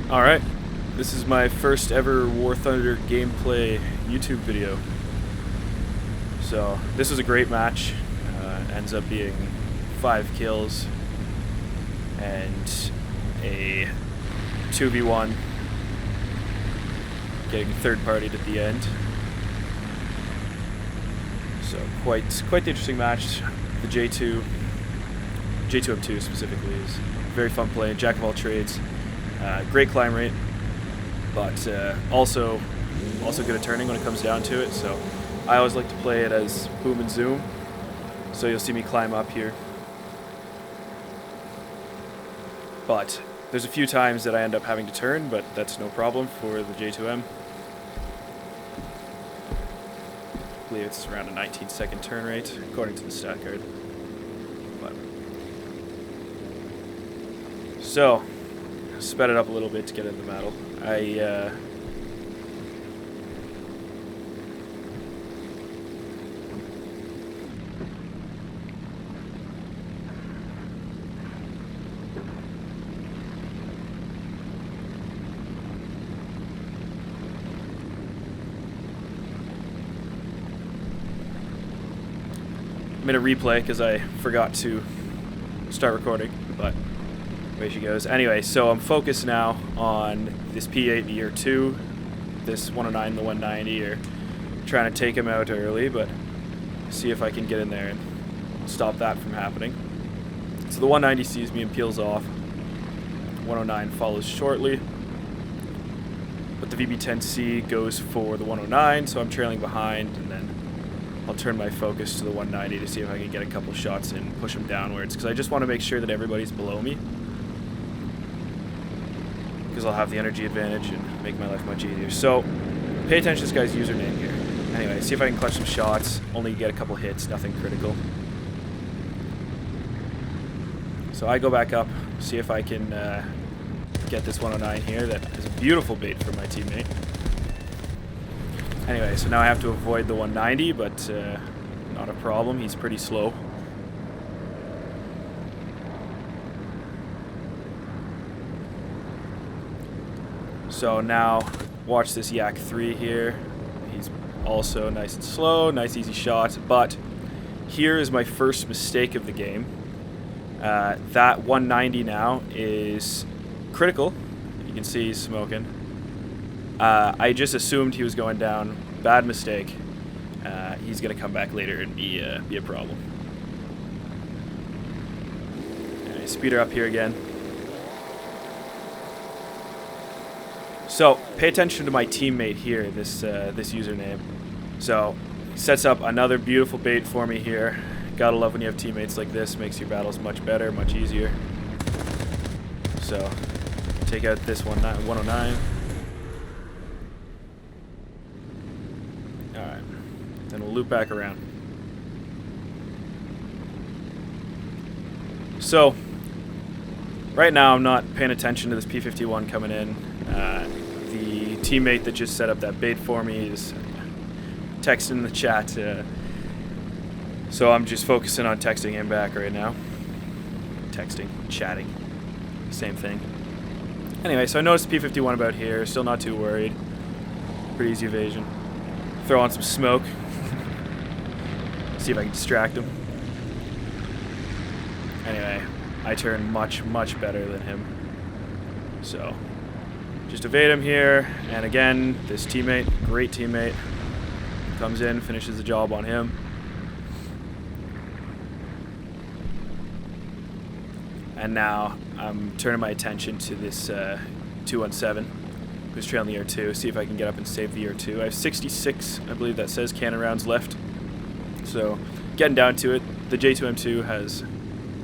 Alright, this is my first ever War Thunder gameplay YouTube video. So, this was a great match. Ends up being 5 kills and a 2v1, getting third-partied at the end. So, quite the interesting match. The J2M2 specifically is very fun play, jack of all trades. Great climb rate, but also good at turning when it comes down to it. So I always like to play it as boom and zoom. So you'll see me climb up here. But there's a few times that I end up having to turn, but that's no problem for the J2M. I believe it's around a 19-second turn rate, according to the stat card. So, sped it up a little bit to get in the battle. I'm in a replay because I forgot to start recording, but away she goes. Anyway, so I'm focused now on this P8 in year 2, this 109 and the 190, or trying to take him out early, but see if I can get in there and stop that from happening. So the 190 sees me and peels off. 109 follows shortly, but the VB10C goes for the 109, so I'm trailing behind, and then I'll turn my focus to the 190 to see if I can get a couple shots and push him downwards, because I just want to make sure that everybody's below me, because I'll have the energy advantage and make my life much easier. So, pay attention to this guy's username here. Anyway, see if I can clutch some shots, only get a couple hits, nothing critical. So I go back up, see if I can get this 109 here. That is a beautiful bait for my teammate. Anyway, so now I have to avoid the 190, but not a problem, he's pretty slow. So now, watch this Yak 3 here. He's also nice and slow, nice easy shot, but here is my first mistake of the game. That 190 now is critical. You can see he's smoking. I just assumed he was going down. Bad mistake. He's going to come back later and be a problem. Anyway, speed her up here again. So, pay attention to my teammate here, this username. So, he sets up another beautiful bait for me here. Gotta love when you have teammates like this, makes your battles much better, much easier. So, take out this 109. Alright, then we'll loop back around. So, right now I'm not paying attention to this P51 coming in. The teammate that just set up that bait for me is texting in the chat, so I'm just focusing on texting him back right now. Texting, chatting, same thing. Anyway, so I noticed the P51 about here, still not too worried. Pretty easy evasion. Throw on some smoke. See if I can distract him. Anyway, I turn much better than him. So, just evade him here, and again, this teammate, great teammate, comes in, finishes the job on him. And now I'm turning my attention to this 217, who's trailing the year 2. See if I can get up and save the year 2. I have 66, I believe that says, cannon rounds left. So, getting down to it, the J2M2 has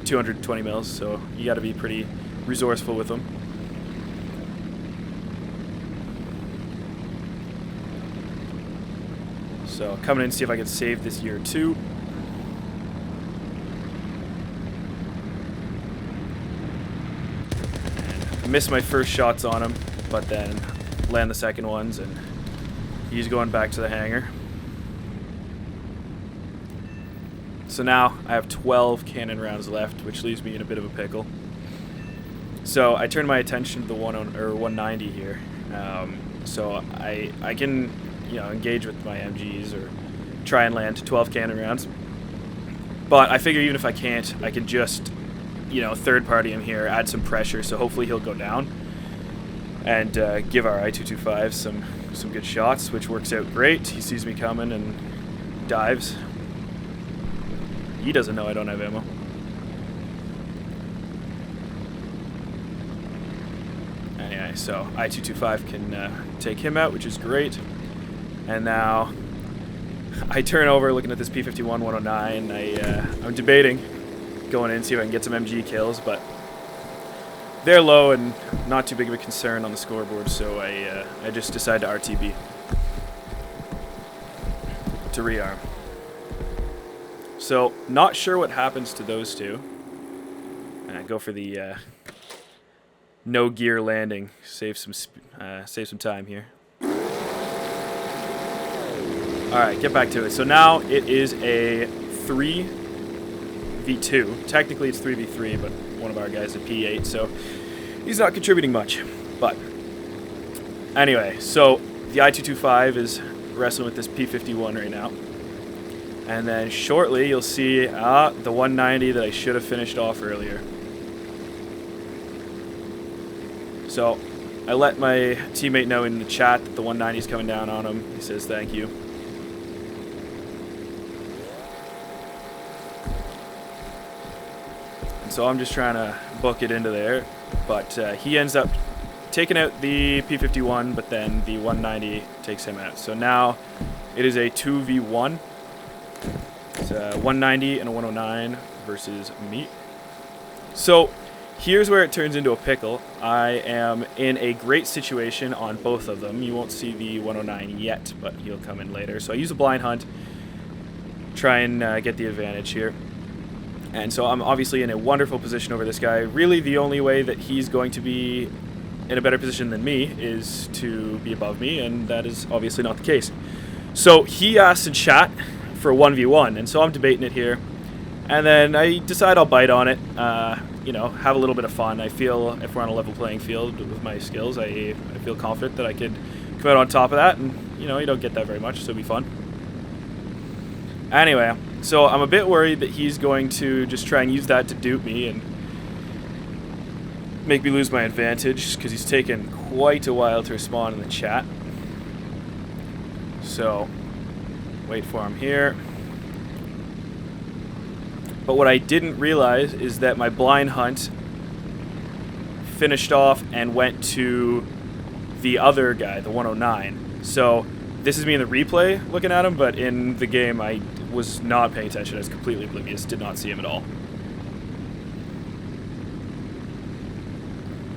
220 mils, so you got to be pretty resourceful with them. So, coming in, see if I can save this year 2. Missed my first shots on him, but then land the second ones, and he's going back to the hangar. So now I have 12 cannon rounds left, which leaves me in a bit of a pickle. So I turned my attention to the 190 here. So I can, engage with my MGs or try and land 12 cannon rounds. But I figure even if I can't, I can just, third party him here, add some pressure, so hopefully he'll go down, and give our I-225 some good shots, which works out great. He sees me coming and dives. He doesn't know I don't have ammo. Anyway, so I-225 can take him out, which is great. And now I turn over looking at this P-51 109. I'm debating going in, see if I can get some MG kills, but they're low and not too big of a concern on the scoreboard, so I just decided to RTB to rearm. So not sure what happens to those two. And I go for the no gear landing, save some time here. All right, get back to it. So now it is a 3v2. Technically it's 3v3, but one of our guys is a P8, so he's not contributing much. But anyway, so the I-225 is wrestling with this P-51 right now. And then shortly you'll see the 190 that I should have finished off earlier. So I let my teammate know in the chat that the 190 is coming down on him. He says thank you. And so I'm just trying to book it into there, but he ends up taking out the P-51, but then the 190 takes him out. So now it is a 2v1. It's a 190 and a 109 versus me. So here's where it turns into a pickle. I am in a great situation on both of them. You won't see the 109 yet, but he'll come in later. So I use a blind hunt, try and get the advantage here. And so I'm obviously in a wonderful position over this guy. Really the only way that he's going to be in a better position than me is to be above me, and that is obviously not the case. So he asks in chat for a 1v1, and so I'm debating it here. And then I decide I'll bite on it, have a little bit of fun. I feel if we're on a level playing field with my skills, I feel confident that I could come out on top of that, and you don't get that very much, so it'll be fun. Anyway, so I'm a bit worried that he's going to just try and use that to dupe me and make me lose my advantage, because he's taken quite a while to respond in the chat. So wait for him here. But what I didn't realize is that my blind hunt finished off and went to the other guy, the 109. So this is me in the replay looking at him, but in the game I was not paying attention. I was completely oblivious, did not see him at all.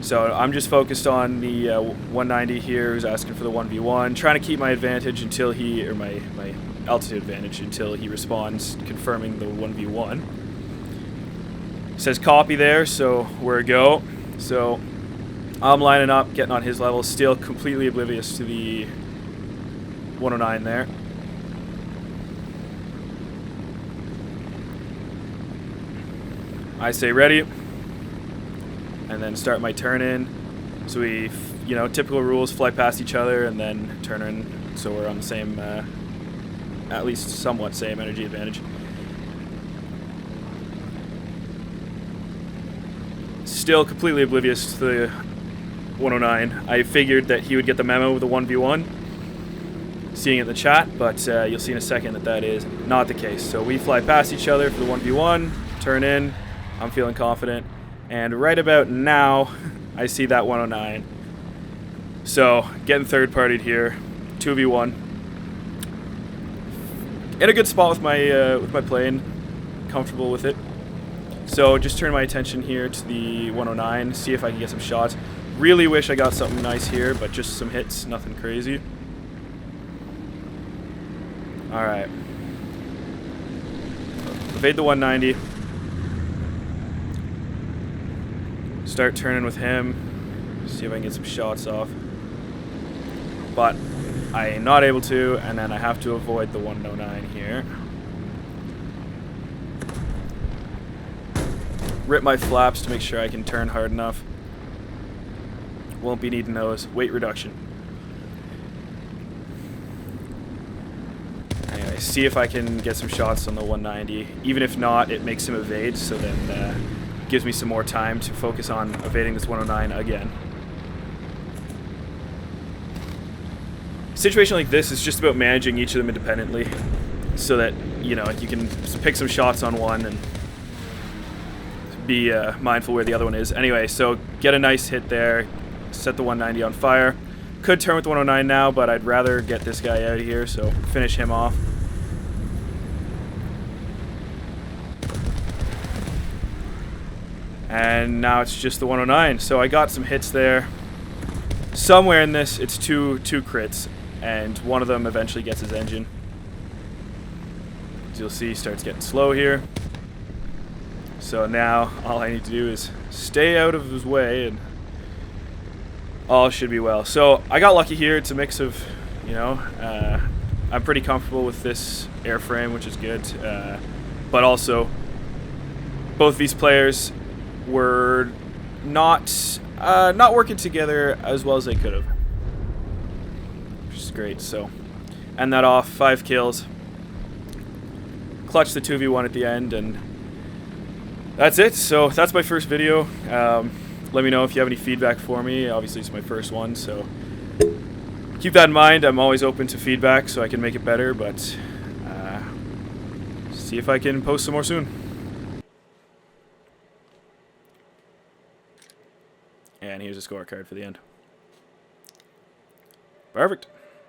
So I'm just focused on the 190 here, who's asking for the 1v1, trying to keep my advantage until he, or my altitude advantage until he responds, confirming the 1v1. Says copy there, so we're a go. So I'm lining up, getting on his level, still completely oblivious to the 109 there. I say ready, and then start my turn in. So we, typical rules, fly past each other and then turn in, so we're on the same, at least somewhat same energy advantage. Still completely oblivious to the 109. I figured that he would get the memo with the 1v1, seeing it in the chat, but you'll see in a second that that is not the case. So we fly past each other for the 1v1, turn in, I'm feeling confident, and right about now I see that 109. So getting third partied here, 2v1. In a good spot with my plane, comfortable with it. So just turn my attention here to the 109, see if I can get some shots. Really wish I got something nice here, but just some hits, nothing crazy. Alright. Evade the 190. Start turning with him, see if I can get some shots off. But I am not able to, and then I have to avoid the 109 here. Rip my flaps to make sure I can turn hard enough. Won't be needing those. Weight reduction. Anyway, see if I can get some shots on the 190. Even if not, it makes him evade, so then gives me some more time to focus on evading this 109 again. A situation like this is just about managing each of them independently, so that, you know, you can pick some shots on one and be mindful where the other one is. Anyway, so get a nice hit there, set the 190 on fire. Could turn with the 109 now, but I'd rather get this guy out of here, so finish him off. And now it's just the 109. So I got some hits there. Somewhere in this, it's two crits, and one of them eventually gets his engine. As you'll see, he starts getting slow here. So now all I need to do is stay out of his way, and all should be well. So I got lucky here. It's a mix of, you know, I'm pretty comfortable with this airframe, which is good. But also, both these players were not working together as well as they could have, which is great. So end that off, 5 kills, clutch the 2v1 at the end, and that's it. So that's my first video. Let me know if you have any feedback for me. Obviously it's my first one, so keep that in mind. I'm always open to feedback so I can make it better, but see if I can post some more soon. And here's a scorecard for the end. Perfect.